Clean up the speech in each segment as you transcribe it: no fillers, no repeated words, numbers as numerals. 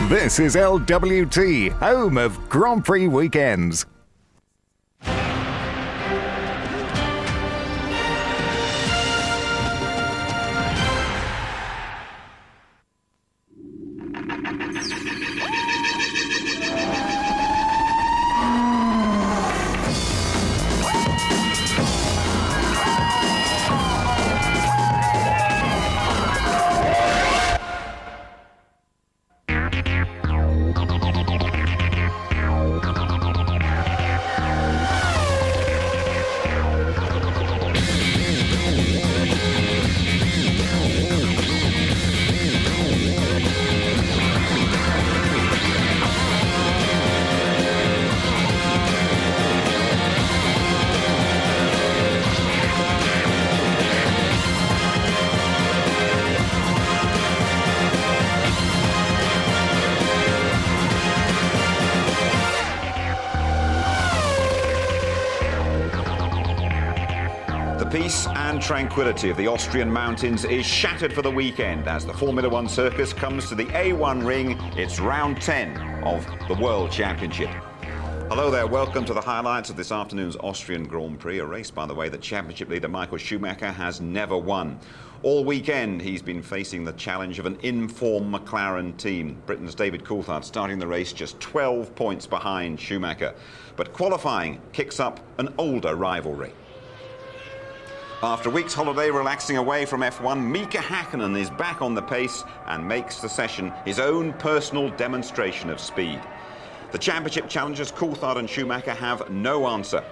This is LWT, home of Grand Prix weekends. Peace and tranquility of the Austrian mountains is shattered for the weekend as the Formula One circus comes to the A1 ring. It's round 10 of the World Championship. Hello there, welcome to the highlights of this afternoon's Austrian Grand Prix, a race, by the way, that championship leader Michael Schumacher has never won. All weekend he's been facing the challenge of an in-form McLaren team. Britain's David Coulthard starting the race just 12 points behind Schumacher. But qualifying kicks up an older rivalry. After a week's holiday relaxing away from F1, Mika Häkkinen is back on the pace and makes the session his own personal demonstration of speed. The championship challengers Coulthard and Schumacher have no answer.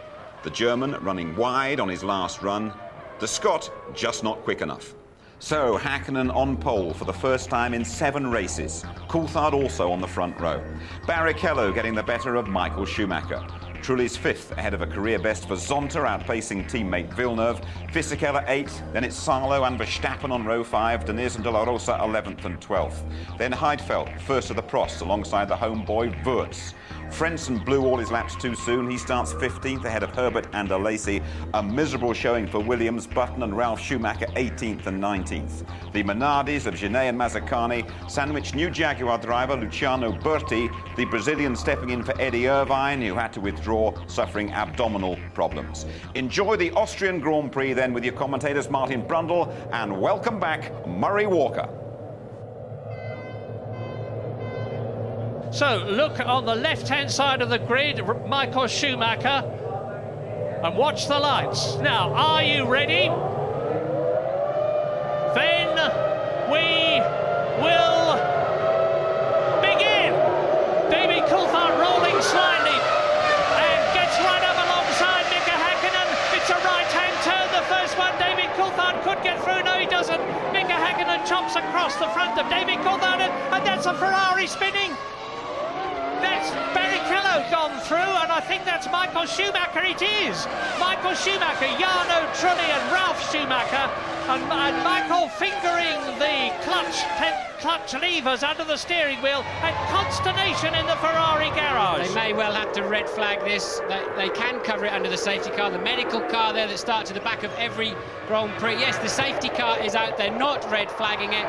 The German running wide on his last run, the Scot just not quick enough. So Häkkinen on pole for the first time in 7 races. Coulthard also on the front row. Barrichello getting the better of Michael Schumacher. Trulli's 5th, ahead of a career best for Zonta, outpacing teammate Villeneuve. Fisichella 8th, then it's Salo and Verstappen on row 5, Deniz and De La Rosa 11th and 12th. Then Heidfeld, first of the Prost, alongside the homeboy Wurz. Frentzen blew all his laps too soon. He starts 15th ahead of Herbert and Alesi. A miserable showing for Williams, Button and Ralf Schumacher 18th and 19th. The Minardis of Genet and Mazzacane sandwiched new Jaguar driver Luciano Berti, the Brazilian stepping in for Eddie Irvine, who had to withdraw, suffering abdominal problems. Enjoy the Austrian Grand Prix then with your commentators Martin Brundle, and welcome back Murray Walker. So look on the left-hand side of the grid, Michael Schumacher, and watch the lights. Now, are you ready? Then we will begin. David Coulthard rolling slightly and gets right up alongside Mika Häkkinen. It's a right-hand turn, the first one. David Coulthard could get through. No, he doesn't. Mika Häkkinen chops across the front of David Coulthard, and that's a Ferrari spinning. That's Barrichello gone through, and I think that's Michael Schumacher. It is Michael Schumacher, Jarno Trulli and Ralf Schumacher, and Michael fingering the clutch levers under the steering wheel, and consternation in the Ferrari garage. They may well have to red flag this. They can cover it under the safety car. The medical car there that starts at the back of every Grand Prix. Yes, the safety car is out there, not red flagging it.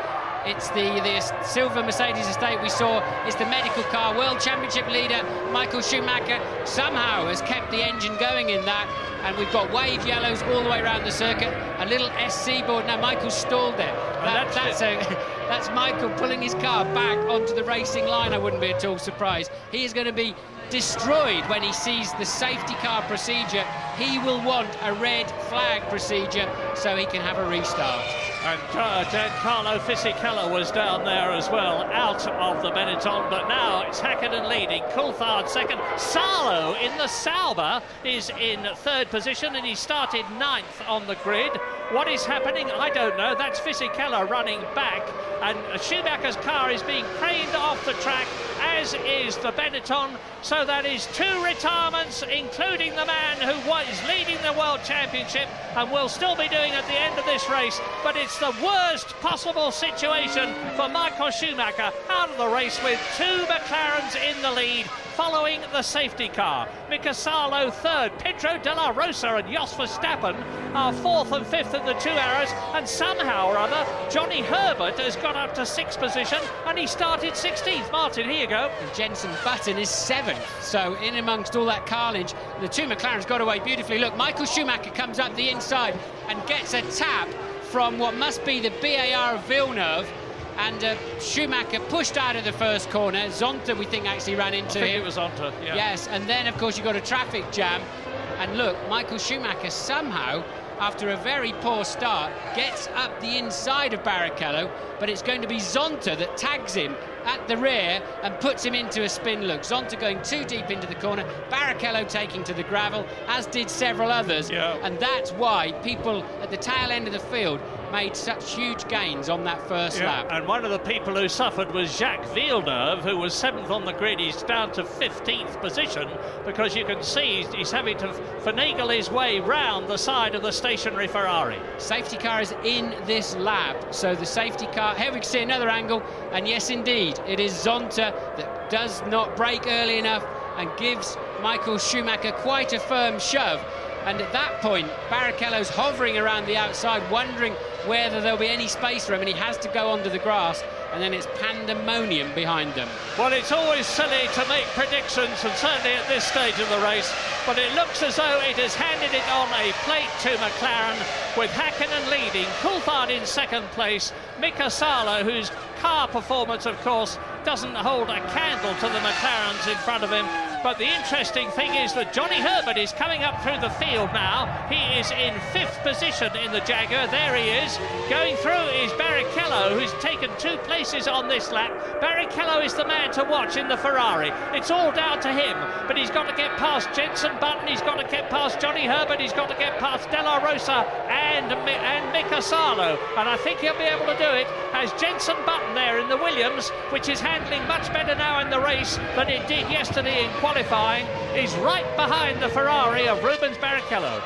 It's the silver Mercedes estate we saw. It's the medical car. World Championship leader Michael Schumacher somehow has kept the engine going in that, and we've got wave yellows all the way around the circuit. A little SC board. Now Michael's stalled there. That's Michael pulling his car back onto the racing line. I wouldn't be at all surprised. He is going to be destroyed when he sees the safety car procedure. He will want a red flag procedure so he can have a restart. And Giancarlo Fisichella was down there as well, out of the Benetton, but now it's Häkkinen leading, Coulthard second. Salo in the Sauber is in 3rd position, and he started 9th on the grid. What is happening? I don't know. That's Fisichella running back, and Schumacher's car is being craned off the track, as is the Benetton. So that is 2 retirements, including the man who is leading the World Championship and will still be doing at the end of this race. But it's the worst possible situation for Michael Schumacher out of the race, with 2 McLarens in the lead following the safety car. Mika Salo 3rd, Pedro de la Rosa and Jos Verstappen are 4th and 5th than the two arrows, and somehow or other Johnny Herbert has got up to 6th position, and he started 16th. Martin, here you go. And Jenson Button is 7th, so in amongst all that carnage, the two McLarens got away beautifully. Look, Michael Schumacher comes up the inside and gets a tap from what must be the BAR of Villeneuve, and Schumacher pushed out of the first corner. Zonta, we think, actually ran into him. I think it was Zonta, yeah. Yes, and then, of course, you've got a traffic jam. And look, Michael Schumacher somehow, after a very poor start, gets up the inside of Barrichello, but it's going to be Zonta that tags him at the rear and puts him into a spin look. Zonta going too deep into the corner, Barrichello taking to the gravel, as did several others. Yeah. And that's why people at the tail end of the field made such huge gains on that first lap. And one of the people who suffered was Jacques Villeneuve, who was 7th on the grid. He's down to 15th position because you can see he's having to finagle his way round the side of the stationary Ferrari. Safety car is in this lap, so the safety car, here we can see another angle, and yes indeed, it is Zonta that does not brake early enough and gives Michael Schumacher quite a firm shove. And at that point, Barrichello's hovering around the outside, wondering whether there'll be any space for him, and he has to go onto the grass, and then it's pandemonium behind them. Well, it's always silly to make predictions, and certainly at this stage of the race, but it looks as though it has handed it on a plate to McLaren, with Hakkinen leading, Coulthard in 2nd place, Mika Salo, whose car performance, of course, doesn't hold a candle to the McLarens in front of him. But the interesting thing is that Johnny Herbert is coming up through the field now. He is in 5th position in the Jaguar. There he is. Going through is Barrichello, who's taken 2 places on this lap. Barrichello is the man to watch in the Ferrari. It's all down to him, but he's got to get past Jenson Button, he's got to get past Johnny Herbert, he's got to get past De La Rosa and Mika Salo, and I think he'll be able to do it as Jenson Button there in the Williams, which is handling much better now in the race than it did yesterday in qualifying, is right behind the Ferrari of Rubens Barrichello.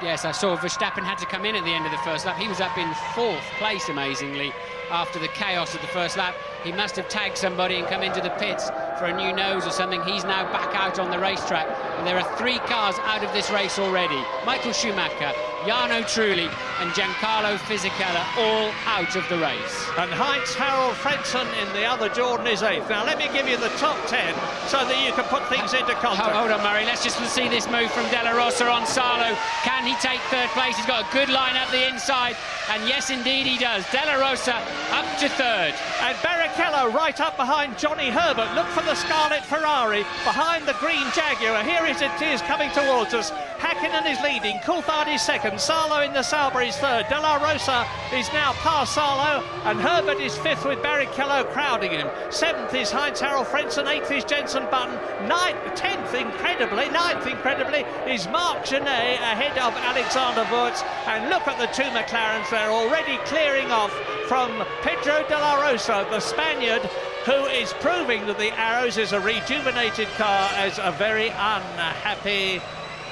Yes, I saw Verstappen had to come in at the end of the first lap. He was up in 4th place, amazingly, after the chaos of the first lap. He must have tagged somebody and come into the pits for a new nose or something. He's now back out on the racetrack, and there are 3 cars out of this race already. Michael Schumacher, Jarno Trulli and Giancarlo Fisichella all out of the race. And Heinz-Harald Frentzen in the other Jordan is 8th. Now let me give you the top 10 so that you can put things into context. Hold on, Murray, let's just see this move from De La Rosa on Salo. Can he take 3rd place? He's got a good line up the inside, and yes indeed he does. De La Rosa up to 3rd. And Barrichello right up behind Johnny Herbert. Look for the Scarlet Ferrari behind the green Jaguar. Here it is coming towards us. Hakkinen is leading, Coulthard is 2nd, Salo in the Sauber is 3rd, De La Rosa is now past Salo, and Herbert is 5th with Barrichello crowding him. 7th is Heinz-Harald Frentzen, 8th is Jenson Button, 10th incredibly is Marc Genet ahead of Alexander Wurz. And look at the 2 McLarens, they're already clearing off from Pedro de la Rosa, the Spaniard, who is proving that the Arrows is a rejuvenated car, as a very unhappy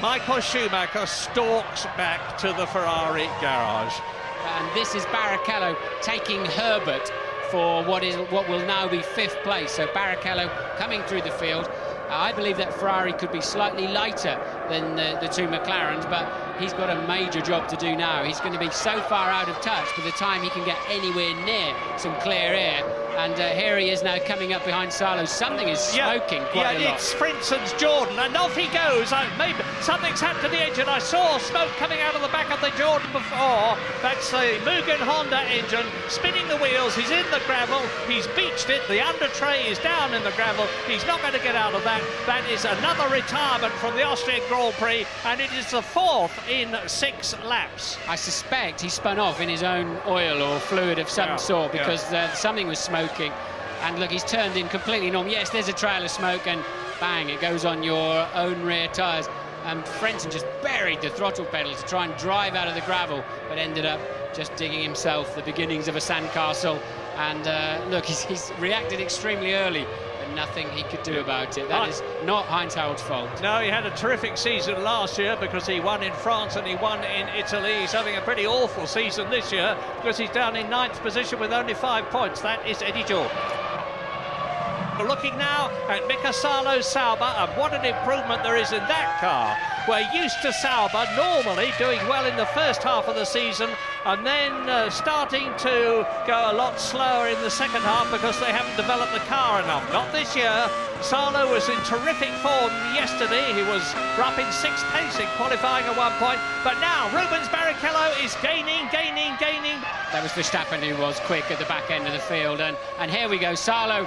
Michael Schumacher stalks back to the Ferrari garage. And this is Barrichello taking Herbert for what will now be 5th place. So Barrichello coming through the field. I believe that Ferrari could be slightly lighter than the 2 McLarens, but he's got a major job to do now. He's going to be so far out of touch by the time he can get anywhere near some clear air. And here he is now coming up behind Salo. Something is smoking quite a lot. Yeah, it's Frentzen's Jordan, and off he goes. Maybe something's happened to the engine. I saw smoke coming out of the back of the Jordan before. That's the Mugen Honda engine spinning the wheels. He's in the gravel. He's beached it. The under tray is down in the gravel. He's not going to get out of that. That is another retirement from the Austrian Grand Prix, and it is the 4th in 6 laps. I suspect he spun off in his own oil or fluid of some sort, because something was smoking. And look, he's turned in completely normal. Yes, there's a trail of smoke, and bang, it goes on your own rear tyres. And Frentzen just buried the throttle pedal to try and drive out of the gravel, but ended up just digging himself the beginnings of a sandcastle. And look, he's reacted extremely early, but nothing he could do about it. That is not Heinz-Harald's fault. No, he had a terrific season last year because he won in France and he won in Italy. He's having a pretty awful season this year because he's down in 9th position with only 5 points. That is Eddie Jordan. We're looking now at Mika Salo's Sauber, and what an improvement there is in that car. We're used to Sauber normally doing well in the first half of the season and then starting to go a lot slower in the second half because they haven't developed the car enough. Not this year. Salo was in terrific form yesterday. He was up in 6th place in qualifying at one point, but now Rubens Barrichello is gaining. That was Verstappen who was quick at the back end of the field, and here we go. Salo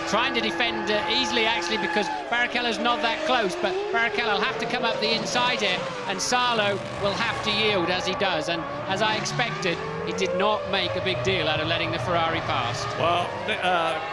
trying to defend easily actually because Barrichello's not that close, but Barrichello will have to come up the inside here, and Salo will have to yield as he does, and as I expected, he did not make a big deal out of letting the Ferrari past. Well,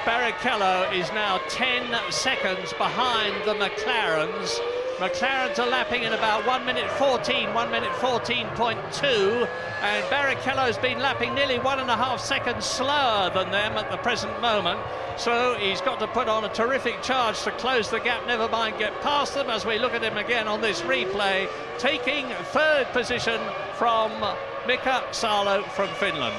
Barrichello is now 10 seconds behind the McLarens. McLarens are lapping in about 1 minute 14, 1 minute 14.2, and Barrichello's been lapping nearly 1.5 seconds slower than them at the present moment. So he's got to put on a terrific charge to close the gap, never mind get past them, as we look at him again on this replay, taking 3rd position from Mika Salo from Finland.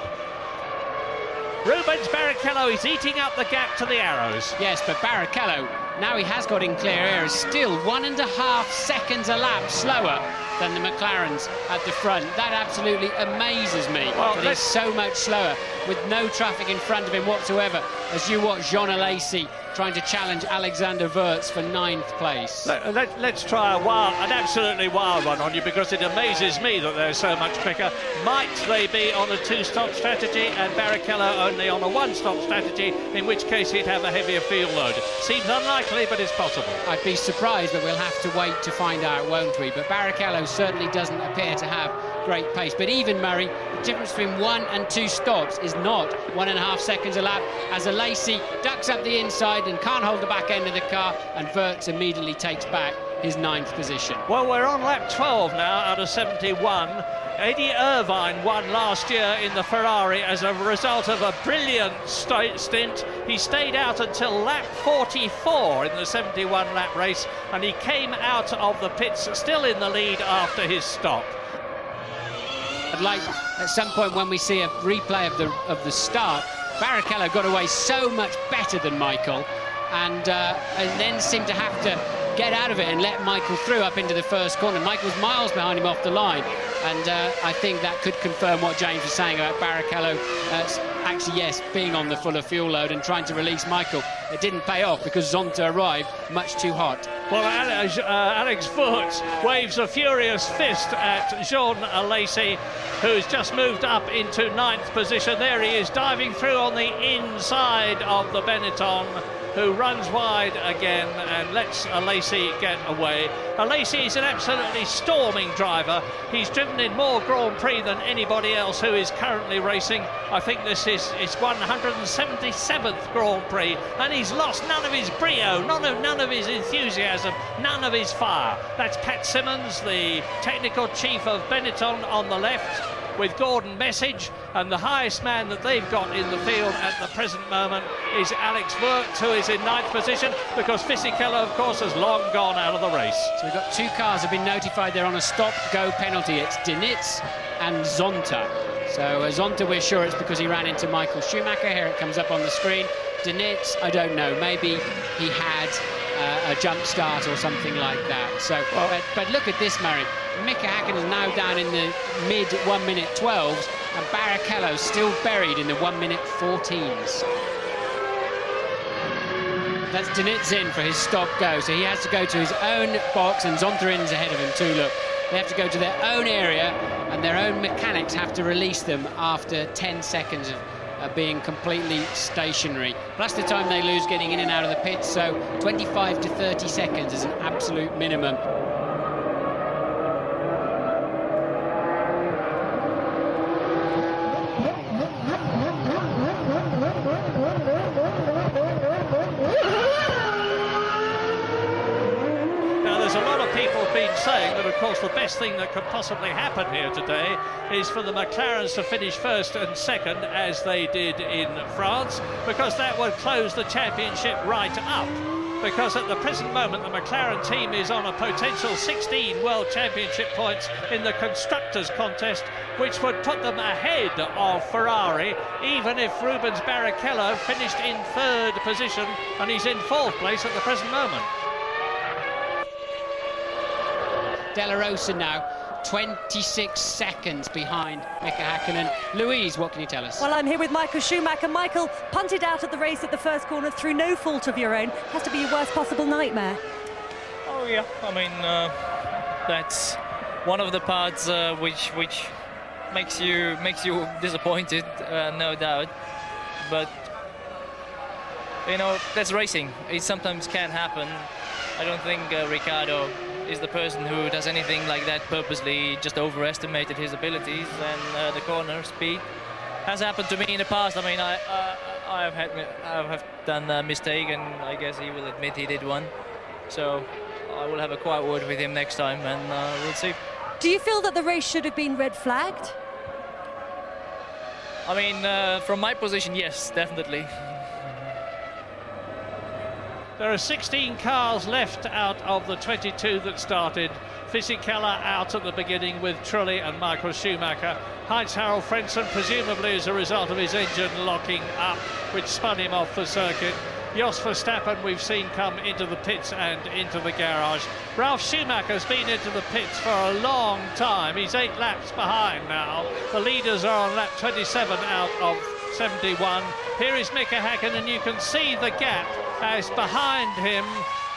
Rubens Barrichello is eating up the gap to the arrows. Yes, but Barrichello, now he has got in clear air, is still 1.5 seconds a lap slower than the McLarens at the front. That absolutely amazes me, that he's so much slower with no traffic in front of him whatsoever, as you watch Jean Alesi trying to challenge Alexander Wurz for 9th place. Let's try an absolutely wild one on you, because it amazes me that they're so much quicker. Might they be on a 2-stop strategy and Barrichello only on a 1-stop strategy, in which case he'd have a heavier field load? Seems unlikely, but it's possible. I'd be surprised, but we'll have to wait to find out, won't we? But Barrichello certainly doesn't appear to have great pace. But even, Murray, the difference between 1 and 2 stops is not 1.5 seconds a lap, as Alesi ducks up the inside and can't hold the back end of the car, and Wurz immediately takes back his 9th position. Well, we're on lap 12 now out of 71. Eddie Irvine won last year in the Ferrari as a result of a brilliant stint. He stayed out until lap 44 in the 71 lap race, and he came out of the pits still in the lead after his stop. I'd like at some point when we see a replay of the start, Barrichello got away so much better than Michael, and then seemed to have to get out of it and let Michael through up into the first corner. Michael's miles behind him off the line, and I think that could confirm what James was saying about Barrichello actually, yes, being on the fuller fuel load and trying to release Michael. It didn't pay off because Zonta arrived much too hot. Well, Alex Wurz waves a furious fist at Jean Alesi, who's just moved up into 9th position. There he is, diving through on the inside of the Benetton, who runs wide again and lets Alesi get away. Alesi is an absolutely storming driver. He's driven in more Grand Prix than anybody else who is currently racing. I think this is his 177th Grand Prix, and he's lost none of his brio, none of his enthusiasm, none of his fire. That's Pat Simmons, the technical chief of Benetton, on the left, with Gordon Message, and the highest man that they've got in the field at the present moment is Alex Wurz, who is in 9th position, because Fisichella, of course, has long gone out of the race. So we've got 2 cars have been notified they're on a stop-go penalty. It's Dinitz and Zonta. So Zonta, we're sure it's because he ran into Michael Schumacher. Here it comes up on the screen. Dinitz, I don't know, maybe he had a jump start or something like that. So, but look at this, Murray. Mika Häkkinen is now down in the mid 1 minute 12s, and Barrichello still buried in the 1 minute 14s. That's Dinitz in for his stop-go, so he has to go to his own box, and Zontarin's ahead of him too. Look, they have to go to their own area, and their own mechanics have to release them after 10 seconds of being completely stationary, plus the time they lose getting in and out of the pits. So 25 to 30 seconds is an absolute minimum. Saying that, of course, the best thing that could possibly happen here today is for the McLarens to finish 1st and 2nd, as they did in France, because that would close the championship right up. Because at the present moment, the McLaren team is on a potential 16 World Championship points in the Constructors' Contest, which would put them ahead of Ferrari, even if Rubens Barrichello finished in 3rd position, and he's in 4th place at the present moment. Della Rosa now 26 seconds behind Mika Häkkinen. Louise, what can you tell us? Well, I'm here with Michael Schumacher. Michael punted out at the race at the first corner through no fault of your own. Has to be your worst possible nightmare. Oh yeah, I mean that's one of the parts which makes you disappointed, no doubt. But you know, that's racing. It sometimes can happen. I don't think Ricciardo is the person who does anything like that purposely. He just overestimated his abilities, and the corner speed has happened to me in the past. I mean, I have done a mistake, and I guess he will admit he did one. So I will have a quiet word with him next time, and we'll see. Do you feel that the race should have been red flagged? I mean, from my position, yes, definitely. There are 16 cars left out of the 22 that started. Fisichella out at the beginning with Trulli and Michael Schumacher. Heinz-Harald Frentzen, presumably as a result of his engine locking up, which spun him off the circuit. Jos Verstappen we've seen come into the pits and into the garage. Ralf Schumacher's been into the pits for a long time. He's 8 laps behind now. The leaders are on lap 27 out of 71. Here is Mika Häkkinen, and you can see the gap as behind him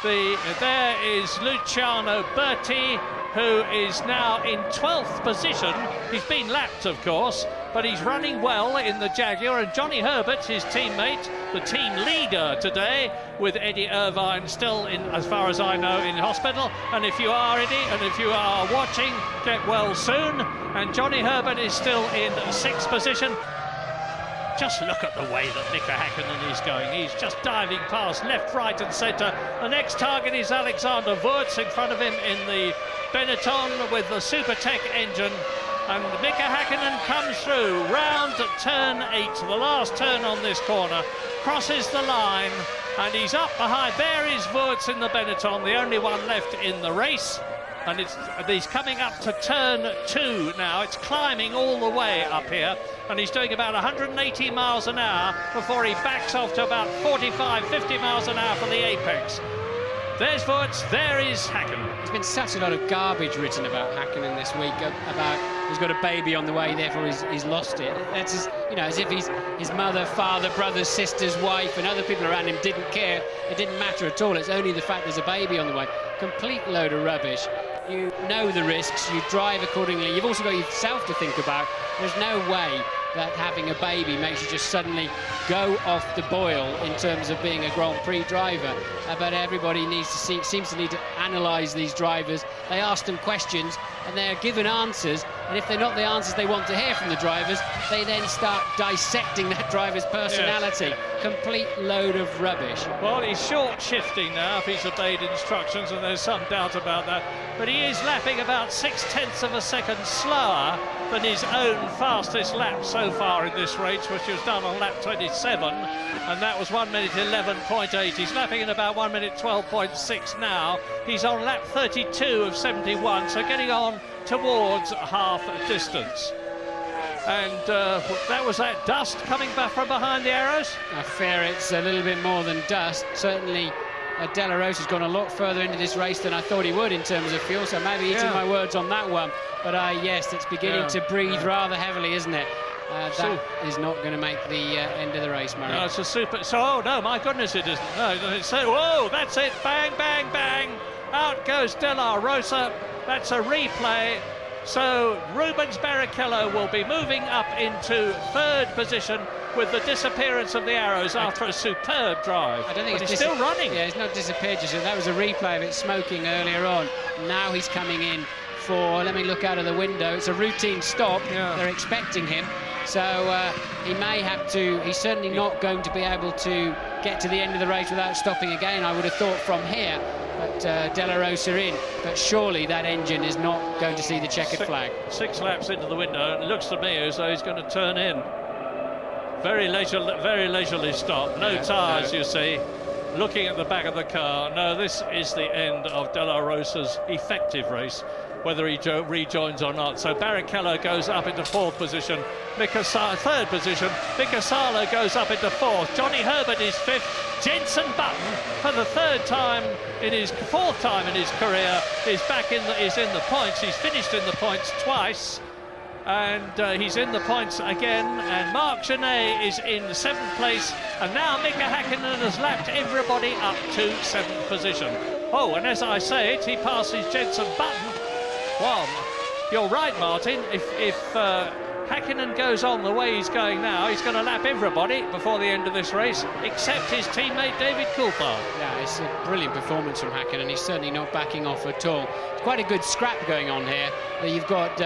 there is Luciano Berti, who is now in 12th position. He's been lapped, of course, but he's running well in the Jaguar. And Johnny Herbert, his teammate, the team leader today, with Eddie Irvine still, in, as far as I know, in hospital. And if you are Eddie, and if you are watching, get well soon. And Johnny Herbert is still in 6th position. Just look at the way that Mika Häkkinen is going. He's just diving past left, right and centre. The next target is Alexander Wurz in front of him in the Benetton with the Supertech engine. And Mika Häkkinen comes through round turn 8, the last turn on this corner, crosses the line, and he's up behind. There is Wurz in the Benetton, the only one left in the race. And he's coming up to turn 2 now. It's climbing all the way up here, and he's doing about 180 miles an hour before he backs off to about 45, 50 miles an hour for the apex. There's Wurz, there is Häkkinen. There's been such a lot of garbage written about Häkkinen this week, about he's got a baby on the way, therefore he's lost it. That's as if his mother, father, brother, sister's wife and other people around him didn't care. It didn't matter at all. It's only the fact there's a baby on the way. Complete load of rubbish. You know the risks, you drive accordingly. You've also got yourself to think about. There's no way that having a baby makes you just suddenly go off the boil in terms of being a Grand Prix driver. But everybody seems to need to analyse these drivers. They ask them questions and they're given answers, and if they're not the answers they want to hear from the drivers, they then start dissecting that driver's personality. Yeah. Complete load of rubbish. Well, he's short shifting now if he's obeyed instructions, and there's some doubt about that. But he is lapping about 0.6 of a second slower than his own fastest lap so far in this race, which was done on lap 27, and that was 1 minute 11.8. He's lapping in about 1 minute 12.6 now. He's on lap 32 of 71, so getting on towards half distance. And that was that dust coming back from behind the arrows? I fear it's a little bit more than dust. Certainly Della Rosa's gone a lot further into this race than I thought he would in terms of fuel, so maybe eating my words on that one. But yes, it's beginning to breathe rather heavily, isn't it? That is not going to make the end of the race, Murray. No, it's a super... So, oh, no, my goodness, it isn't. No, it's so... Whoa, that's it. Bang, bang, bang. Out goes Della Rosa. That's a replay. So Rubens Barrichello will be moving up into 3rd position with the disappearance of the arrows after a superb drive. I don't think it's still running. Yeah, it's not disappeared just yet. That was a replay of it smoking earlier on. Now he's coming in for, let me look out of the window, it's a routine stop. Yeah. They're expecting him. So he may have to, he's certainly not going to be able to get to the end of the race without stopping again, I would have thought, from here. But Della Rosa in, but surely that engine is not going to see the checkered flag. 6 laps into the window, it looks to me as though he's going to turn in. Very leisurely stop, no tyres, you see. looking at the back of the car. No, this is the end of De La Rosa's effective race, whether he rejoins or not. So Barrichello goes up into fourth position, third position. Mika Salo goes up into fourth. Johnny Herbert is fifth. Jenson Button, for the fourth time in his career, is in the points. He's finished in the points twice, and he's in the points again. And Marc Genet is in seventh place, and now Mika Häkkinen has lapped everybody up to seventh position. Oh, and as I say it, he passes Jenson Button. Well, you're right, Martin. If Häkkinen goes on the way he's going now, he's going to lap everybody before the end of this race, except his teammate David Coulthard. Yeah, it's a brilliant performance from Häkkinen. He's certainly not backing off at all. It's quite a good scrap going on here. You've got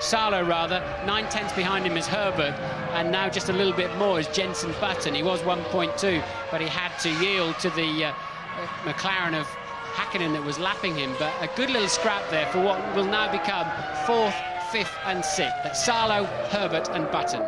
Salo, 9/10 behind him is Herbert, and now just a little bit more is Jenson Button. He was 1.2, but he had to yield to the McLaren of Häkkinen that was lapping him. But a good little scrap there for what will now become fourth, fifth and sixth. That's Salo, Herbert and Button.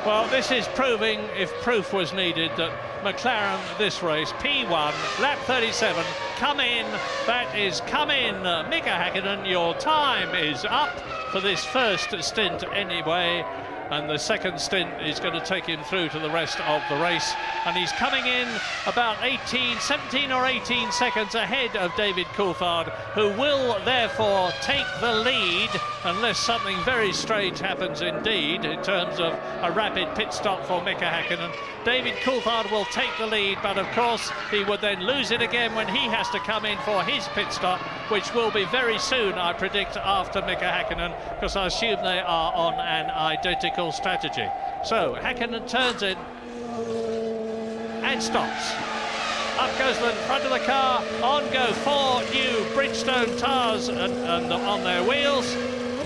Well, this is proving, if proof was needed, that McLaren this race, P1, lap 37, come in. That is come in. Mika Häkkinen, your time is up for this first stint anyway. And the second stint is going to take him through to the rest of the race. And he's coming in about 17 or 18 seconds ahead of David Coulthard, who will therefore take the lead, unless something very strange happens indeed in terms of a rapid pit stop for Mika Häkkinen. David Coulthard will take the lead, but of course he would then lose it again when he has to come in for his pit stop, which will be very soon, I predict, after Mika Häkkinen, because I assume they are on an identical strategy. So Häkkinen turns in and stops. Up goes the front of the car. On go 4 new Bridgestone tyres and on their wheels.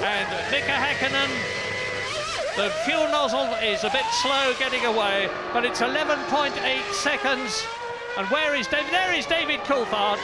And Mika Häkkinen, the fuel nozzle is a bit slow getting away, but it's 11.8 seconds. And where is David? There is David Coulthard.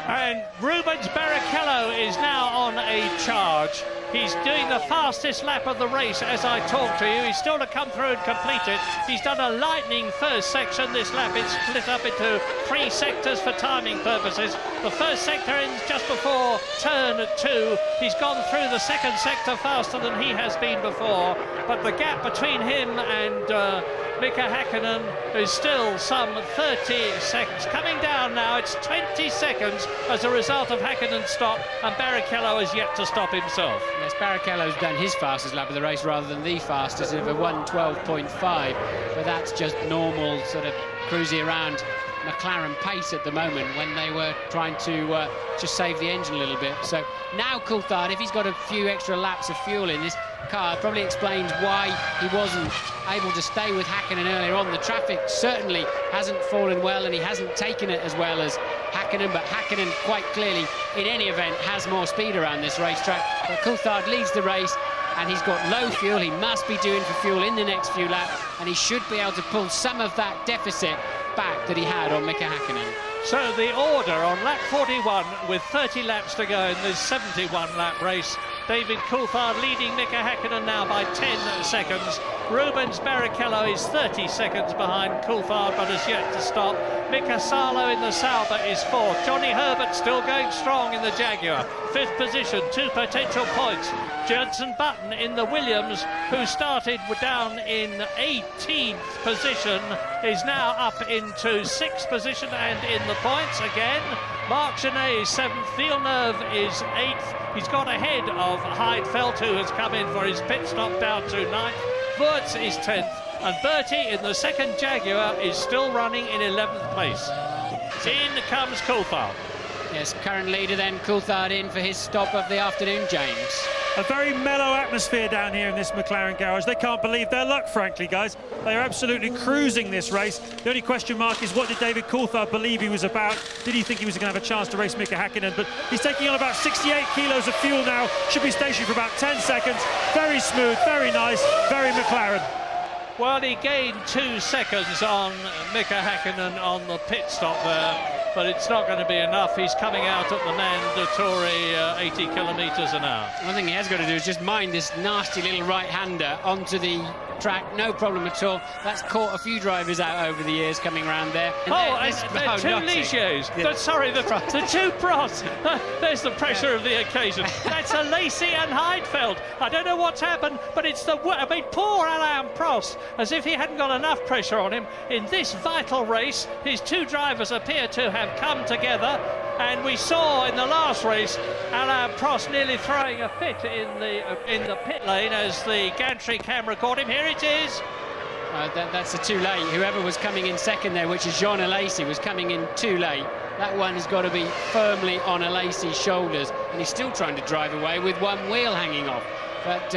And Rubens Barrichello is now on a charge. He's doing the fastest lap of the race as I talk to you. He's still to come through and complete it. He's done a lightning first section this lap. It's split up into 3 sectors for timing purposes. The first sector ends just before turn 2. He's gone through the second sector faster than he has been before. But the gap between him and Mika Häkkinen is still some 30 seconds. Coming down now, it's 20 seconds as a result of Häkkinen's stop, and Barrichello has yet to stop himself. Yes, Barrichello's done his fastest lap of the race rather than the fastest of a 1:12.5, but that's just normal sort of cruising around McLaren pace at the moment when they were trying to just save the engine a little bit. So now Coulthard, if he's got a few extra laps of fuel in this car, it probably explains why he wasn't able to stay with Häkkinen earlier on. The traffic certainly hasn't fallen well, and he hasn't taken it as well as Häkkinen, but Häkkinen quite clearly in any event has more speed around this racetrack. But Coulthard leads the race, and he's got low fuel. He must be doing for fuel in the next few laps, and he should be able to pull some of that deficit back that he had on Mika Häkkinen. So the order on lap 41 with 30 laps to go in this 71 lap race. David Coulthard leading Mika Häkkinen now by 10 seconds. Rubens Barrichello is 30 seconds behind Coulthard, but has yet to stop. Mika Salo in the Sauber is fourth. Johnny Herbert still going strong in the Jaguar. Fifth position, 2 potential points. Jenson Button in the Williams, who started down in 18th position, is now up into 6th position and in the points again. Marc Genet is 7th. Villeneuve is 8th. He's got ahead of Heidfeld, who has come in for his pit stop down to 9th. Wurz is 10th. And Bertie in the second Jaguar is still running in 11th place. In comes Coulthard. Yes, current leader then, Coulthard in for his stop of the afternoon, James. A very mellow atmosphere down here in this McLaren garage. They can't believe their luck, frankly, guys. They are absolutely cruising this race. The only question mark is, what did David Coulthard believe he was about? Did he think he was going to have a chance to race Mika Häkkinen? But he's taking on about 68 kilos of fuel now. Should be stationary for about 10 seconds. Very smooth, very nice, very McLaren. Well, he gained 2 seconds on Mika Häkkinen on the pit stop there, but it's not going to be enough. He's coming out at the mandatory 80 kilometres an hour. One thing he has got to do is just mind this nasty little right-hander onto the track, no problem at all. That's caught a few drivers out over the years coming around there. And two Ligios. Sorry, the two Prosts. There's the pressure of the occasion. That's a Lacey and Heidfeld. I don't know what's happened, but it's poor Alain Prost, as if he hadn't got enough pressure on him. In this vital race, his two drivers appear to have come together, and we saw in the last race Alain Prost nearly throwing a fit in the pit lane as the gantry camera caught him. Here it is. That's too late. Whoever was coming in second there, which is Jean Alesi, was coming in too late. That one has got to be firmly on Alesi's shoulders, and he's still trying to drive away with one wheel hanging off. But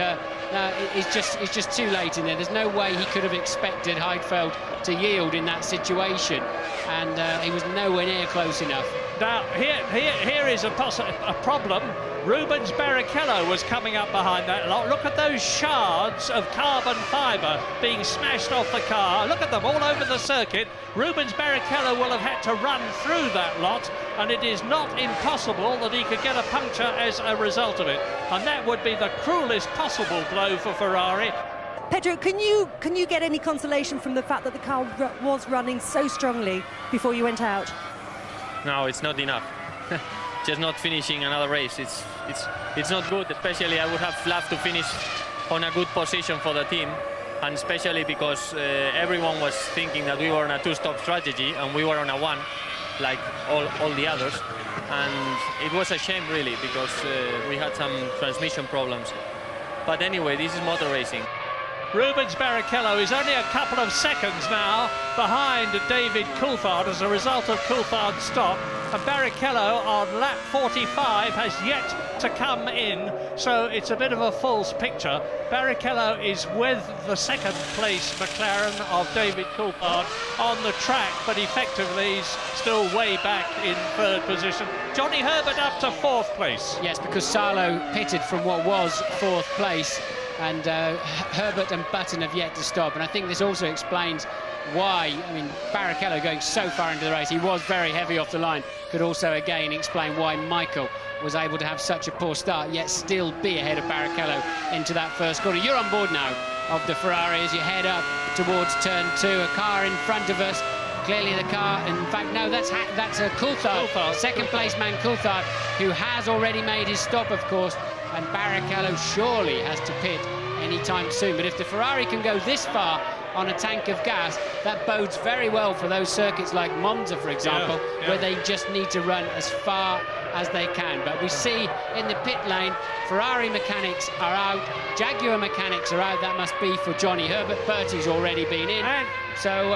no, it's just too late in there. There's no way he could have expected Heidfeld to yield in that situation, and he was nowhere near close enough. Now, here is a problem. Rubens Barrichello was coming up behind that lot. Look at those shards of carbon fibre being smashed off the car. Look at them all over the circuit. Rubens Barrichello will have had to run through that lot, and it is not impossible that he could get a puncture as a result of it. And that would be the cruelest possible blow for Ferrari. Pedro, can you get any consolation from the fact that the car was running so strongly before you went out? No, it's not enough. Just not finishing another race. It's not good. Especially, I would have loved to finish on a good position for the team, and especially because everyone was thinking that we were on a two-stop strategy and we were on a one, like all the others. And it was a shame, really, because we had some transmission problems. But anyway, this is motor racing. Rubens Barrichello is only a couple of seconds now behind David Coulthard as a result of Coulthard's stop, and Barrichello on lap 45 has yet to come in, so it's a bit of a false picture. Barrichello is with the second place McLaren of David Coulthard on the track, but effectively he's still way back in third position. Johnny Herbert up to fourth place. Yes, because Salo pitted from what was fourth place, and Herbert and Button have yet to stop, and I think this also explains why, I mean, Barrichello going so far into the race, he was very heavy off the line, could also again explain why Michael was able to have such a poor start yet still be ahead of Barrichello into that first corner. You're on board now of the Ferrari as you head up towards turn 2, a car in front of us. Clearly the car, in fact, no, that's a Coulthard, second place man Coulthard, who has already made his stop, of course, and Barrichello surely has to pit anytime soon. But if the Ferrari can go this far on a tank of gas, that bodes very well for those circuits like Monza, for example, where they just need to run as far as they can. But we see in the pit lane, Ferrari mechanics are out, Jaguar mechanics are out. That must be for Johnny Herbert. Bertie's already been in. So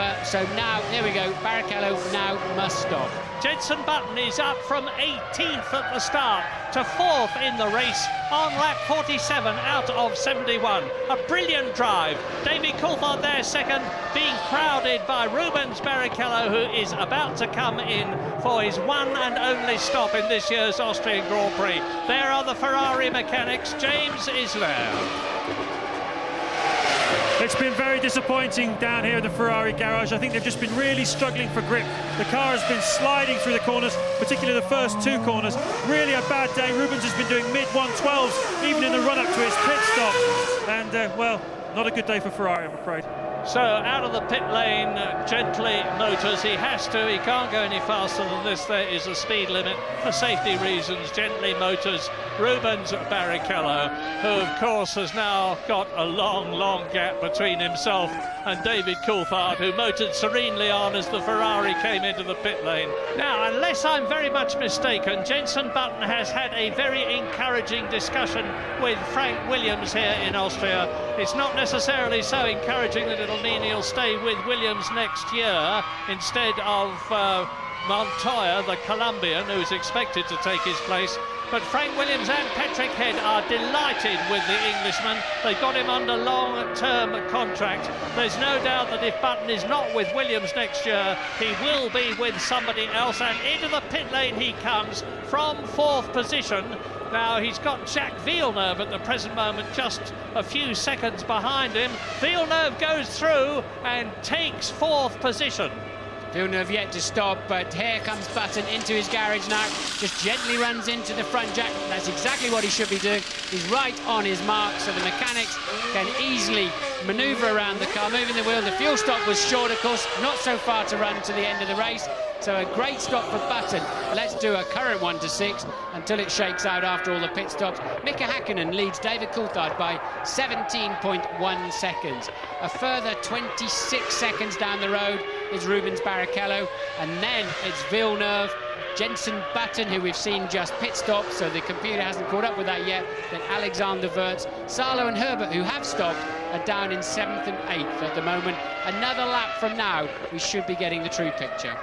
now, there we go, Barrichello now must stop. Jenson Button is up from 18th at the start to 4th in the race on lap 47 out of 71. A brilliant drive. David Coulthard there second, being crowded by Rubens Barrichello, who is about to come in for his one and only stop in this year's Austrian Grand Prix. There are the Ferrari mechanics. James is there. It's been very disappointing down here in the Ferrari garage. I think they've just been really struggling for grip. The car has been sliding through the corners, particularly the first two corners. Really a bad day. Rubens has been doing mid-112s, even in the run-up to his pit stop. And, well, not a good day for Ferrari, I'm afraid. So out of the pit lane, Gently Motors. He has to, he can't go any faster than this. There is a speed limit for safety reasons. Gently Motors, Rubens Barrichello, who of course has now got a long gap between himself and David Coulthard, who motored serenely on as the Ferrari came into the pit lane. Now, unless I'm very much mistaken, Jenson Button has had a very encouraging discussion with Frank Williams here in Austria. It's not necessarily so encouraging that it'll mean he'll stay with Williams next year instead of Montoya, the Colombian, who's expected to take his place. But Frank Williams and Patrick Head are delighted with the Englishman. They've got him under long-term contract. There's no doubt that if Button is not with Williams next year, he will be with somebody else. And into the pit lane he comes from 4th position. Now, he's got Jacques Villeneuve at the present moment just a few seconds behind him. Villeneuve goes through and takes 4th position. Villeneuve yet to stop, but here comes Button into his garage now. Just gently runs into the front jack. That's exactly what he should be doing. He's right on his mark, so the mechanics can easily manoeuvre around the car, moving the wheel. The fuel stop was short, of course, not so far to run to the end of the race. So a great stop for Button. Let's do a current 1 to 6 until it shakes out after all the pit stops. Mika Häkkinen leads David Coulthard by 17.1 seconds. A further 26 seconds down the road is Rubens Barrichello, and then it's Villeneuve, Jenson Button, who we've seen just pit stop, so the computer hasn't caught up with that yet. Then Alexander Wirtz, Salo and Herbert, who have stopped, are down in 7th and 8th at the moment. Another lap from now, we should be getting the true picture.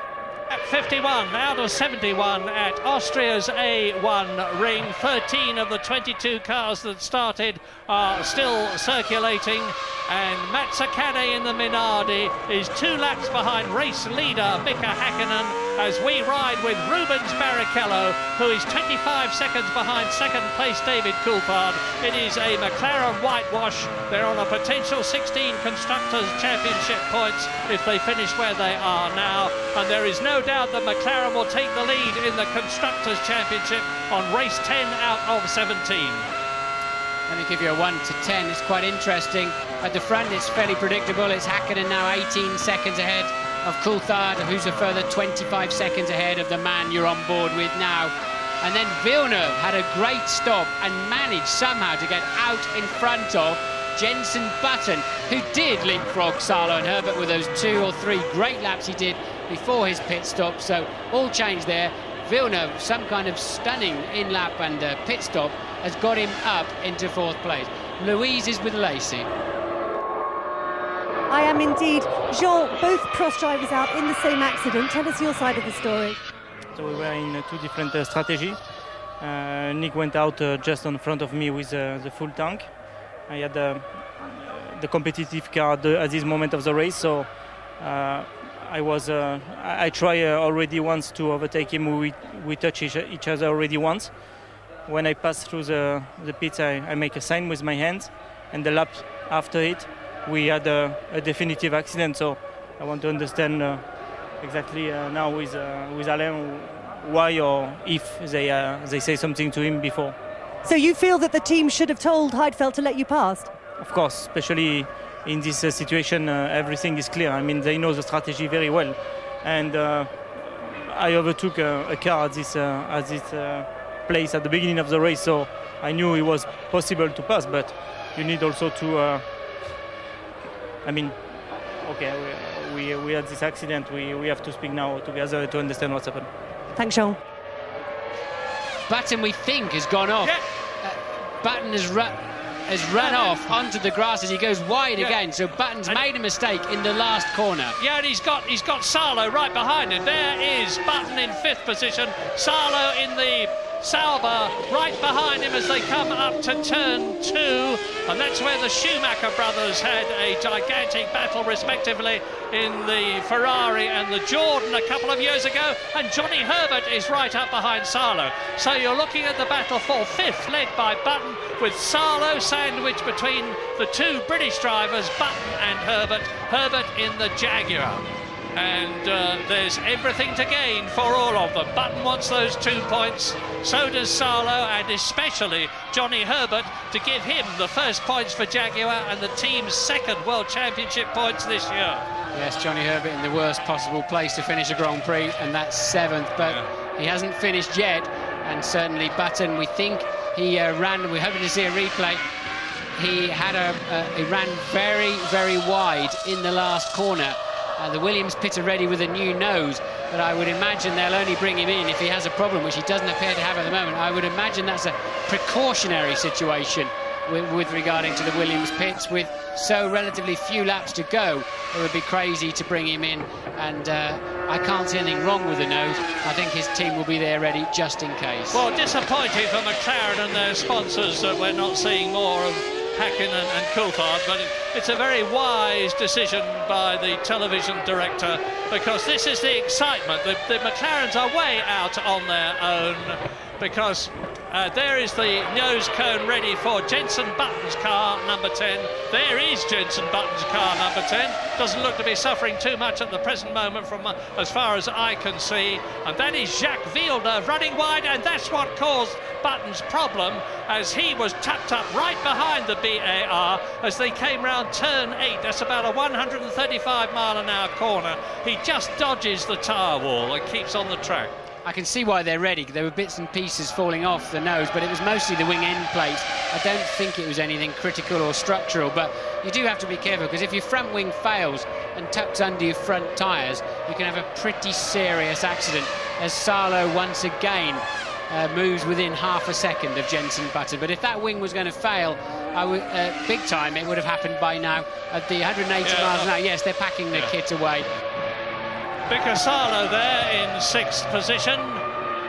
At 51 out of 71 at Austria's A1 ring. 13 of the 22 cars that started are still circulating, and Mazzacane in the Minardi is 2 laps behind race leader Mika Häkkinen as we ride with Rubens Barrichello, who is 25 seconds behind second place David Coulthard. It is a McLaren whitewash. They're on a potential 16 Constructors' Championship points if they finish where they are now, and there is no doubt that McLaren will take the lead in the Constructors' Championship on race 10 out of 17. Let me give you a 1 to 10. It's quite interesting. At the front, it's fairly predictable. It's Häkkinen now 18 seconds ahead of Coulthard, who's a further 25 seconds ahead of the man you're on board with now. And then Villeneuve had a great stop and managed somehow to get out in front of Jenson Button, who did leapfrog Salo and Herbert with those 2 or 3 great laps he did before his pit stop. So all changed there. Villeneuve, some kind of stunning in-lap and pit stop, has got him up into 4th place. Louise is with Lacey. I am indeed. Jean, both Prost drivers out in the same accident. Tell us your side of the story. So we were in 2 different strategies. Nick went out just in front of me with the full tank. I had the competitive car at this moment of the race, so I tried already once to overtake him. We touched each other already once. When I pass through the pits, I make a sign with my hands, and the lap after it, we had a definitive accident. So I want to understand exactly now with Alain why or if they say something to him before. So you feel that the team should have told Heidfeld to let you past? Of course, especially in this situation, everything is clear. I mean, they know the strategy very well, and I overtook a car at this place at the beginning of the race, so I knew it was possible to pass. But you need also to. We had this accident. We have to speak now together to understand what's happened. Thanks, Jean. Button, we think, has gone off. Yeah. Button has run off onto the grass as he goes wide again. So Button's made a mistake in the last corner. Yeah, and he's got Salo right behind him. There is Button in 5th position. Salo in the Sauber right behind him as they come up to turn 2, and that's where the Schumacher brothers had a gigantic battle respectively in the Ferrari and the Jordan a couple of years ago, and Johnny Herbert is right up behind Salo. So you're looking at the battle for 5th, led by Button, with Salo sandwiched between the 2 British drivers, Button and Herbert in the Jaguar. And there's everything to gain for all of them. Button wants those 2 points, so does Salo, and especially Johnny Herbert, to give him the first points for Jaguar and the team's 2nd World Championship points this year. Yes, Johnny Herbert in the worst possible place to finish a Grand Prix, and that's 7th, but he hasn't finished yet. And certainly Button, we think he ran, we're hoping to see a replay. He ran very, very wide in the last corner. The Williams pit are ready with a new nose, but I would imagine they'll only bring him in if he has a problem, which he doesn't appear to have at the moment. I would imagine that's a precautionary situation with regarding to the Williams pits. With so relatively few laps to go, it would be crazy to bring him in, and I can't see anything wrong with the nose. I think his team will be there ready just in case. Well, disappointing for McLaren and their sponsors that we're not seeing more of Häkkinen and Coulthard, but it's a very wise decision by the television director, because this is the excitement. The McLarens are way out on their own. because there is the nose cone ready for Jenson Button's car, number 10. There is Jenson Button's car, number 10. Doesn't look to be suffering too much at the present moment from as far as I can see. And that is Jacques Villeneuve running wide, and that's what caused Button's problem, as he was tucked up right behind the BAR as they came round turn 8. That's about a 135-mile-an-hour corner. He just dodges the tyre wall and keeps on the track. I can see why they're ready. There were bits and pieces falling off the nose, but it was mostly the wing end plates. I don't think it was anything critical or structural, but you do have to be careful, because if your front wing fails and tucks under your front tyres, you can have a pretty serious accident, as Salo once again moves within half a second of Jenson Button. But if that wing was going to fail big time, it would have happened by now at the 180 miles an hour. Yes, they're packing the kit away. Salo there in 6th position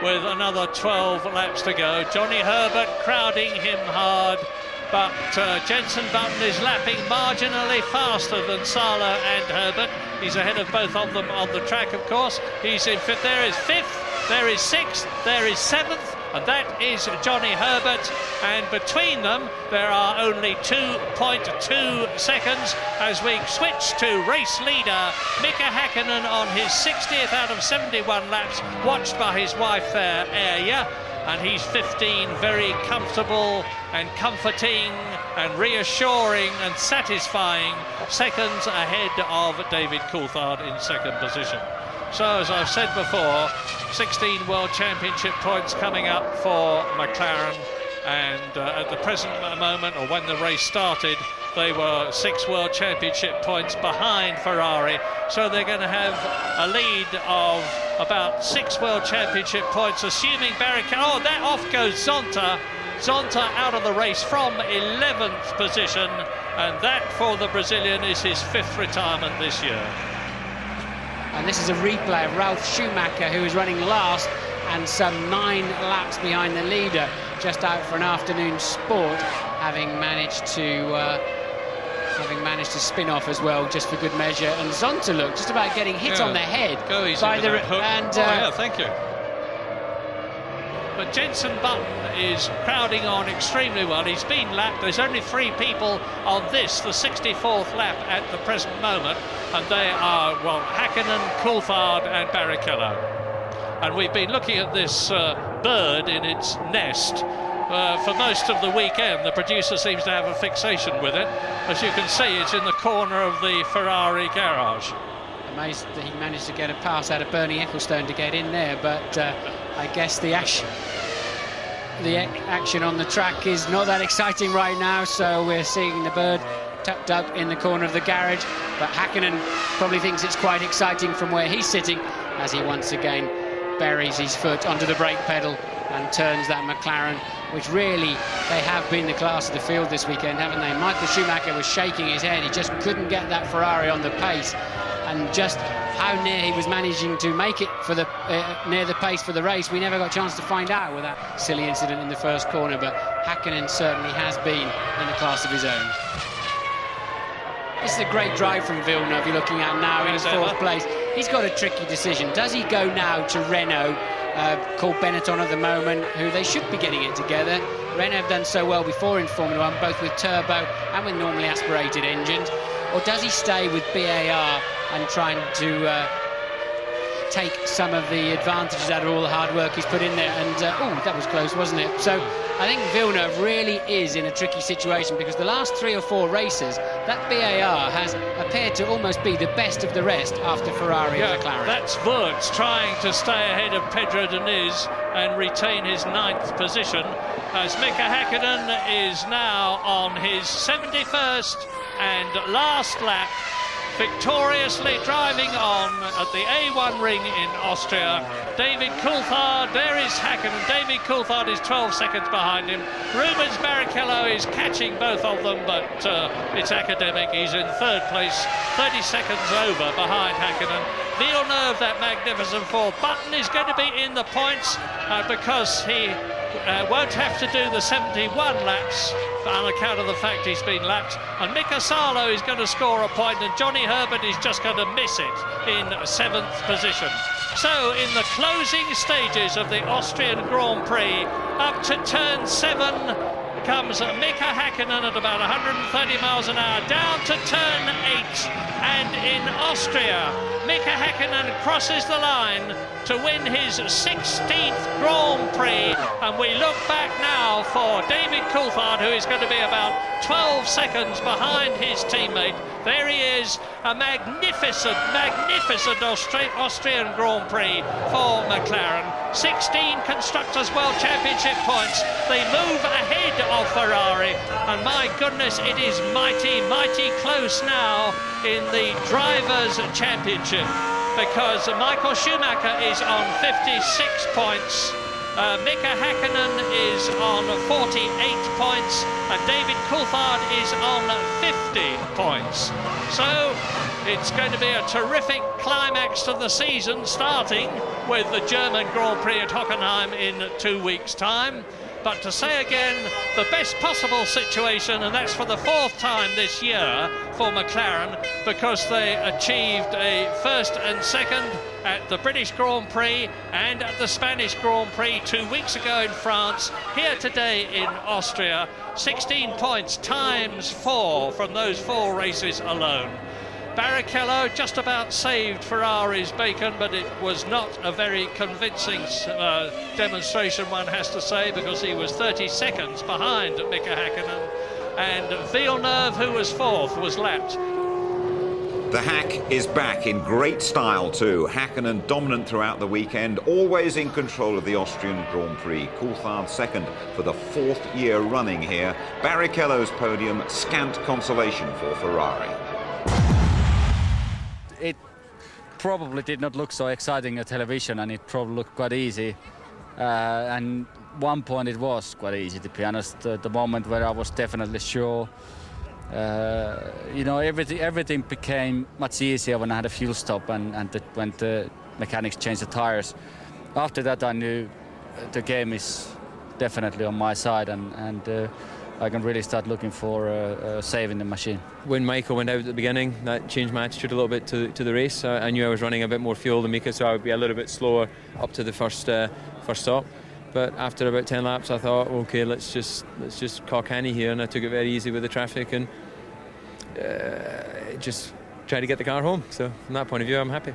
with another 12 laps to go. Johnny Herbert crowding him hard, but Jenson Button is lapping marginally faster than Salo and Herbert. He's ahead of both of them on the track, of course. He's in 5th. There is 5th, there is 6th, there is 7th, and that is Johnny Herbert. And between them, there are only 2.2 seconds as we switch to race leader Mika Häkkinen on his 60th out of 71 laps, watched by his wife there, Erja. And he's 15, very comfortable and comforting and reassuring and satisfying seconds ahead of David Coulthard in 2nd position. So, as I've said before, 16 World Championship points coming up for McLaren, and at the present moment, or when the race started, they were 6 World Championship points behind Ferrari, so they're going to have a lead of about 6 World Championship points, assuming Barrichello. Oh, that off goes Zonta. Zonta out of the race from 11th position, and that for the Brazilian is his 5th retirement this year. And this is a replay of Ralf Schumacher, who is running last and some 9 laps behind the leader, just out for an afternoon sport, having managed to spin off as well, just for good measure. And Zonta looked just about getting hit on the head by the hook. And thank you. But Jenson Button is crowding on extremely well. He's been lapped. There's only 3 people on this, the 64th lap at the present moment, and they are, well, Häkkinen, Coulthard and Barrichello. And we've been looking at this bird in its nest for most of the weekend. The producer seems to have a fixation with it. As you can see, it's in the corner of the Ferrari garage. Amazed that he managed to get a pass out of Bernie Ecclestone to get in there, but I guess the action on the track is not that exciting right now, so we're seeing the bird tucked up in the corner of the garage. But Häkkinen probably thinks it's quite exciting from where he's sitting, as he once again buries his foot onto the brake pedal and turns that McLaren, which really, they have been the class of the field this weekend, haven't they? Michael Schumacher was shaking his head. He just couldn't get that Ferrari on the pace, and just how near he was managing to make it for the near the pace for the race, we never got a chance to find out with that silly incident in the first corner. But Häkkinen certainly has been in a class of his own. This is a great drive from Villeneuve you're looking at now in 4th place. He's got a tricky decision. Does he go now to Renault, called Benetton at the moment, who they should be getting it together? Renault have done so well before in Formula 1, both with turbo and with normally aspirated engines. Or does he stay with BAR and trying to take some of the advantages out of all the hard work he's put in there? And oh, that was close, wasn't it? So I think Villeneuve really is in a tricky situation, because the last 3 or 4 races, that BAR has appeared to almost be the best of the rest after Ferrari and McLaren. That's Wurz trying to stay ahead of Pedro Diniz and retain his 9th position, as Mika Häkkinen is now on his 71st and last lap, victoriously driving on at the A1 ring in Austria. David Coulthard, there is Häkkinen. David Coulthard is 12 seconds behind him. Rubens Barrichello is catching both of them, but it's academic. He's in 3rd place, 30 seconds over behind Häkkinen. Villeneuve, that magnificent fourth. Button is going to be in the points because he won't have to do the 71 laps on account of the fact he's been lapped. And Mika Salo is going to score a point, and Johnny Herbert is just going to miss it in 7th position. So in the closing stages of the Austrian Grand Prix, up to turn 7 comes Mika Häkkinen at about 130 miles an hour, down to turn 8, and in Austria, Mika Häkkinen crosses the line to win his 16th Grand Prix, and we look back now for David Coulthard, who is going to be about 12 seconds behind his teammate. There he is, a magnificent Austrian Grand Prix for McLaren. 16 Constructors' World Championship points. They move ahead of Ferrari, and my goodness, it is mighty close now in the Drivers' Championship, because Michael Schumacher is on 56 points. Mika Häkkinen is on 48 points, and David Coulthard is on 50 points. So it's going to be a terrific climax to the season, starting with the German Grand Prix at Hockenheim in 2 weeks' time. But to say again, the best possible situation, and that's for the 4th time this year for McLaren, because they achieved a 1st and 2nd at the British Grand Prix and at the Spanish Grand Prix 2 weeks ago in France, here today in Austria. 16 points times 4 from those 4 races alone. Barrichello just about saved Ferrari's bacon, but it was not a very convincing demonstration, one has to say, because he was 30 seconds behind Mika Häkkinen, and Villeneuve, who was 4th, was lapped. The Hack is back in great style too. Häkkinen dominant throughout the weekend, always in control of the Austrian Grand Prix. Coulthard 2nd for the 4th year running here. Barrichello's podium, scant consolation for Ferrari. It probably did not look so exciting on television, and it probably looked quite easy. And one point it was quite easy, to be honest. The moment where I was definitely sure, everything became much easier when I had a fuel stop and when the mechanics changed the tires. After that, I knew the game is definitely on my side, and I can really start looking for saving the machine. When Michael went out at the beginning, that changed my attitude a little bit to the race. I knew I was running a bit more fuel than Mika, so I would be a little bit slower up to the first stop. But after about 10 laps, I thought, okay, let's just cock Hanny here, and I took it very easy with the traffic and just tried to get the car home. So from that point of view, I'm happy.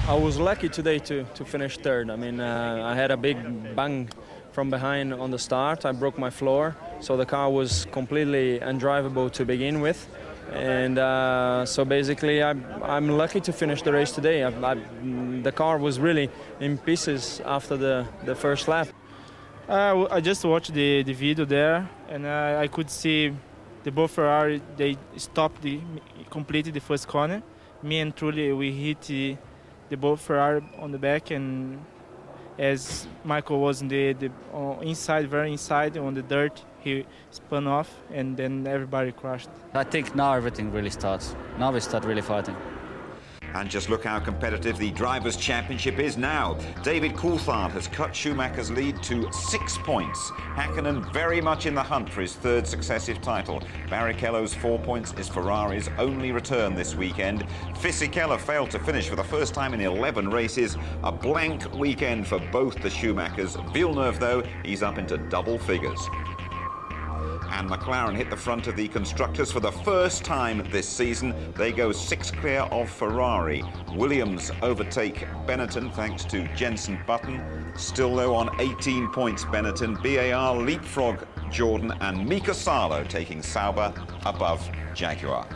I was lucky today to finish 3rd. I mean, I had a big bang from behind on the start. I broke my floor, so the car was completely undrivable to begin with. And so basically I'm lucky to finish the race today. The car was really in pieces after the first lap. I just watched the video there, and I could see the both Ferrari, they stopped completely the first corner. Me and Trulli, we hit the both Ferrari on the back, and as Michael was in the inside, very inside on the dirt, he spun off, and then everybody crashed. I think now everything really starts. Now we start really fighting. And just look how competitive the Drivers' Championship is now. David Coulthard has cut Schumacher's lead to 6 points. Häkkinen very much in the hunt for his 3rd successive title. Barrichello's 4 points is Ferrari's only return this weekend. Fisichella failed to finish for the first time in 11 races. A blank weekend for both the Schumachers. Villeneuve, though, he's up into double figures. And McLaren hit the front of the constructors for the first time this season. They go 6 clear of Ferrari. Williams overtake Benetton thanks to Jenson Button. Still though on 18 points, Benetton. BAR leapfrog Jordan, and Mika Salo taking Sauber above Jaguar.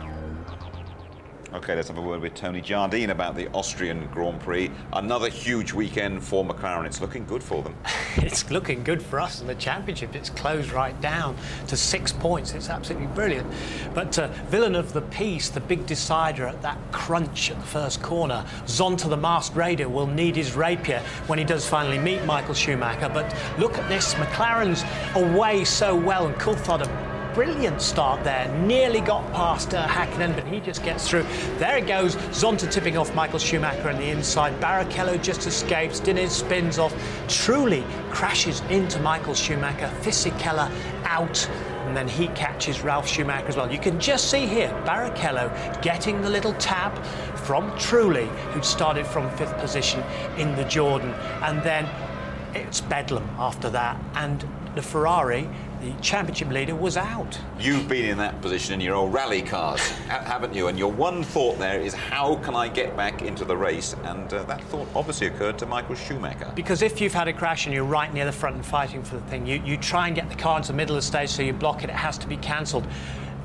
OK, let's have a word with Tony Jardine about the Austrian Grand Prix. Another huge weekend for McLaren. It's looking good for them. It's looking good for us in the championship. It's closed right down to 6 points. It's absolutely brilliant. But Villeneuve, the piece, the big decider at that crunch at the first corner. Zonta, the masked raider, will need his rapier when he does finally meet Michael Schumacher. But look at this. McLaren's away so well, and Coulthard brilliant start there. Nearly got past Häkkinen, but he just gets through. There it goes. Zonta tipping off Michael Schumacher on the inside. Barrichello just escapes. Diniz spins off. Trulli crashes into Michael Schumacher. Fisichella out. And then he catches Ralf Schumacher as well. You can just see here Barrichello getting the little tab from Trulli, who'd started from 5th position in the Jordan. And then it's bedlam after that. And the Ferrari, the championship leader, was out. You've been in that position in your old rally cars, haven't you? And your one thought there is, how can I get back into the race? And that thought obviously occurred to Michael Schumacher. Because if you've had a crash and you're right near the front and fighting for the thing, you try and get the car into the middle of the stage so you block it, it has to be cancelled.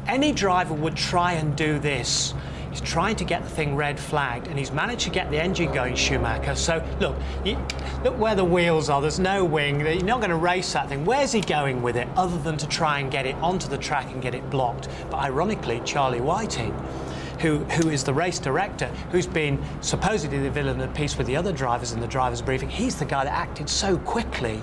Any driver would try and do this. He's trying to get the thing red flagged, and he's managed to get the engine going, Schumacher. So, look where the wheels are. There's no wing. You're not going to race that thing. Where's he going with it, other than to try and get it onto the track and get it blocked? But ironically, Charlie Whiting, who is the race director, who's been supposedly the villain of the piece with the other drivers in the driver's briefing, he's the guy that acted so quickly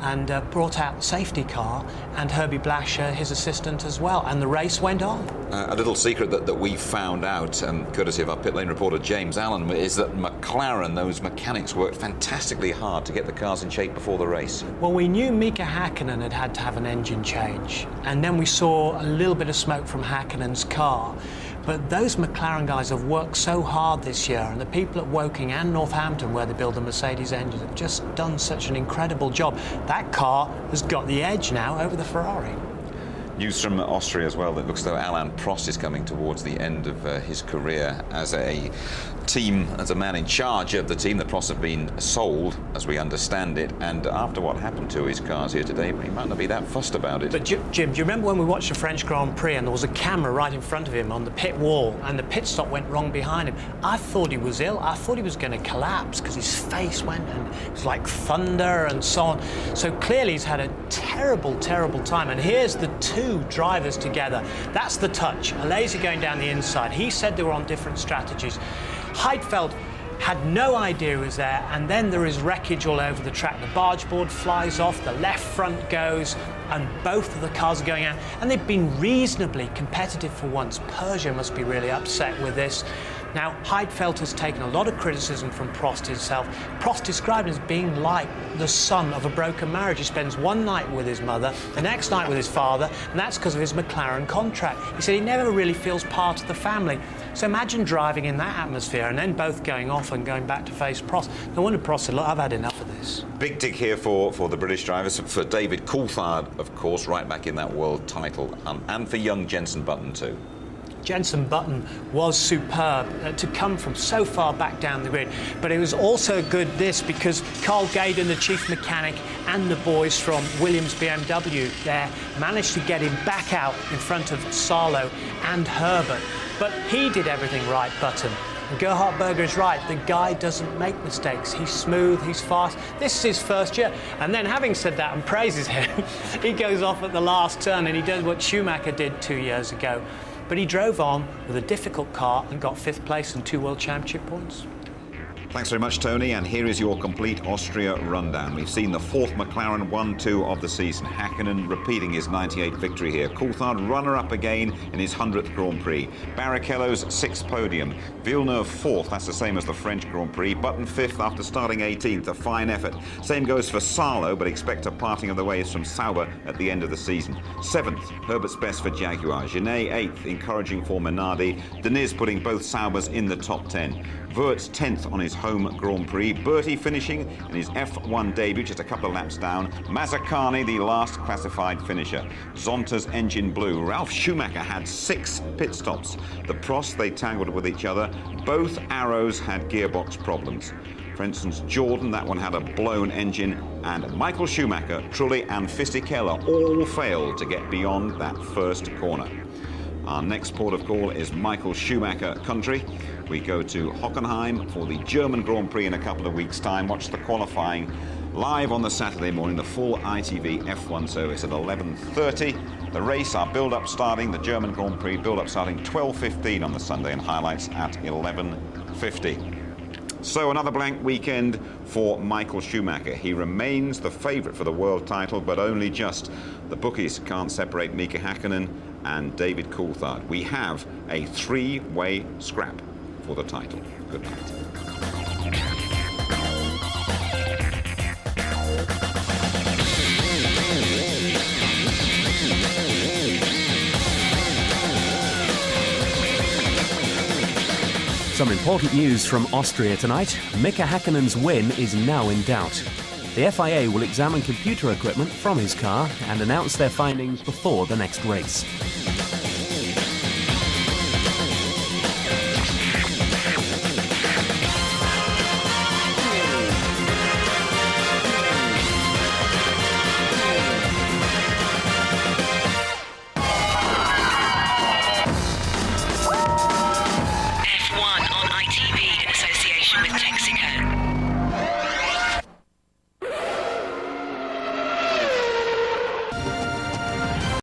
and brought out the safety car, and Herbie Blasher, his assistant, as well, and the race went on. A little secret that we found out, courtesy of our pit lane reporter James Allen, is that McLaren, those mechanics, worked fantastically hard to get the cars in shape before the race. Well, we knew Mika Häkkinen had to have an engine change, and then we saw a little bit of smoke from Häkkinen's car. But those McLaren guys have worked so hard this year, and the people at Woking and Northampton, where they build the Mercedes engines, have just done such an incredible job. That car has got the edge now over the Ferrari. News from Austria as well that looks as though Alain Prost is coming towards the end of his career as a man in charge of the team. The Prost have been sold, as we understand it, and after what happened to his cars here today, he might not be that fussed about it. But Jim, do you remember when we watched the French Grand Prix and there was a camera right in front of him on the pit wall and the pit stop went wrong behind him? I thought he was ill. I thought he was going to collapse because his face went and it was like thunder and so on. So clearly he's had a terrible, terrible time. And here's the two drivers together. That's the touch. A laser going down the inside. He said they were on different strategies. Heidfeld had no idea he was there, and then there is wreckage all over the track. The barge board flies off, the left front goes, and both of the cars are going out. And they've been reasonably competitive for once. Peugeot must be really upset with this. Now, Heidfeld has taken a lot of criticism from Prost himself. Prost described him as being like the son of a broken marriage. He spends one night with his mother, the next night with his father, and that's because of his McLaren contract. He said he never really feels part of the family. So imagine driving in that atmosphere and then both going off and going back to face Prost. No wonder Prost said, look, I've had enough of this. Big tick here for the British drivers, for David Coulthard, of course, right back in that world title, and for young Jenson Button too. Jenson Button was superb to come from so far back down the grid. But it was also good because Carl Gaydon, the chief mechanic, and the boys from Williams BMW there managed to get him back out in front of Salo and Herbert. But he did everything right, Button. And Gerhard Berger is right. The guy doesn't make mistakes. He's smooth, he's fast. This is his first year. And then having said that and praises him, he goes off at the last turn and he does what Schumacher did 2 years ago. But he drove on with a difficult car and got 5th place and 2 World Championship points. Thanks very much, Tony, and here is your complete Austria rundown. We've seen the 4th McLaren 1-2 of the season. Häkkinen repeating his 98 victory here. Coulthard runner-up again in his 100th Grand Prix. Barrichello's 6th podium. Villeneuve 4th, that's the same as the French Grand Prix. Button 5th after starting 18th, a fine effort. Same goes for Salo, but expect a parting of the ways from Sauber at the end of the season. 7th, Herbert's best for Jaguar. Genet 8th, encouraging for Minardi. Diniz putting both Saubers in the top 10. Wirtz 10th on his home Grand Prix. Bertie finishing in his F1 debut, just a couple of laps down. Mazzacani, the last classified finisher. Zonta's engine blew. Ralf Schumacher had 6 pit stops. The Prost, they tangled with each other. Both Arrows had gearbox problems. For instance, Jordan, that one had a blown engine, and Michael Schumacher, Trulli and Fisichella all failed to get beyond that first corner. Our next port of call is Michael Schumacher country. We go to Hockenheim for the German Grand Prix in a couple of weeks' time. Watch the qualifying live on the Saturday morning, the full ITV F1 service at 11:30. The race, our build-up starting, the German Grand Prix build-up starting 12:15 on the Sunday, and highlights at 11:50. So another blank weekend for Michael Schumacher. He remains the favourite for the world title, but only just. The bookies can't separate Mika Häkkinen and David Coulthard. We have a three-way scrap for the title. Good night. Some important news from Austria tonight. Mika Häkkinen's win is now in doubt. The FIA will examine computer equipment from his car and announce their findings before the next race.